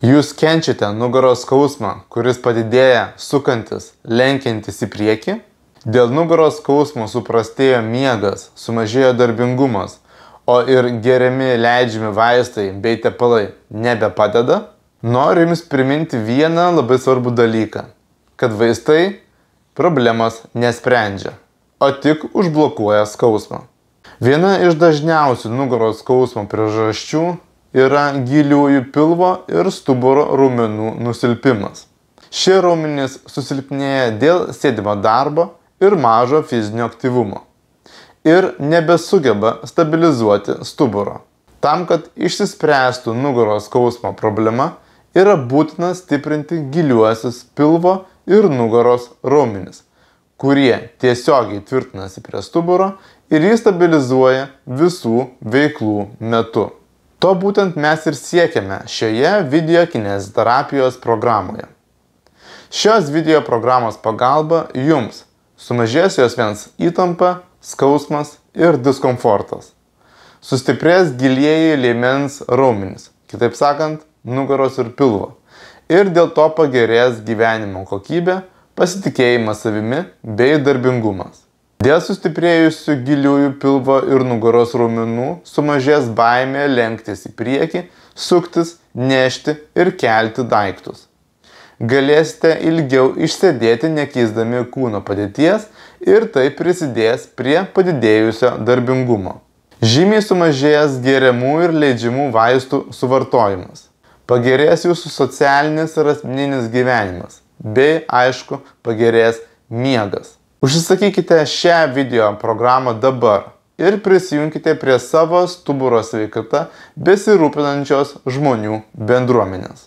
Jūs kenčiate nugaros skausmą, kuris padidėja sukantis, lenkiantis į priekį? Dėl nugaros skausmo suprastėjo miegas, sumažėjo darbingumas, o ir geriami leidžiami vaistai bei tepalai nebepadeda? Noriu Jums priminti vieną labai svarbų dalyką, kad vaistai problemas nesprendžia, o tik užblokuoja skausmą. Viena iš dažniausių nugaros skausmo priežasčių yra giliųjų pilvo ir stuburo raumenų nusilpimas. Šie raumenys susilpnėja dėl sėdimo darbo ir mažo fizinio aktyvumo ir nebesugeba stabilizuoti stuburo. Tam, kad išsispręstų nugaros skausmo problema, yra būtina stiprinti giliuosius pilvo ir nugaros raumenis, kurie tiesiogiai tvirtinasi prie stuburo ir jį stabilizuoja visų veiklų metu. To būtent mes ir siekiame šioje videokineziterapijos programoje. Šios video programos pagalba Jums sumažės juosmens įtampa, skausmas ir diskomfortas. Sustiprės gilieji liemens raumenys, kitaip sakant, nugaros ir pilvo. Ir dėl to pagerės gyvenimo kokybė, pasitikėjimas savimi bei darbingumas. Dėl sustiprėjusių giliųjų pilvo ir nugaros raumenų sumažės baimė lenktis į priekį, suktis, nešti ir kelti daiktus. Galėsite ilgiau išsėdėti nekeisdami kūno padėties ir tai prisidės prie padidėjusio darbingumo. Žymiai sumažės geriamų ir leidžiamų vaistų suvartojimas. Pagerės Jūsų socialinis ir asmeninis gyvenimas, bei, aišku, pagerės miegas. Užsisakykite šią video programą dabar ir prisijunkite prie savo stuburo sveikata besirūpinančios žmonių bendruomenės.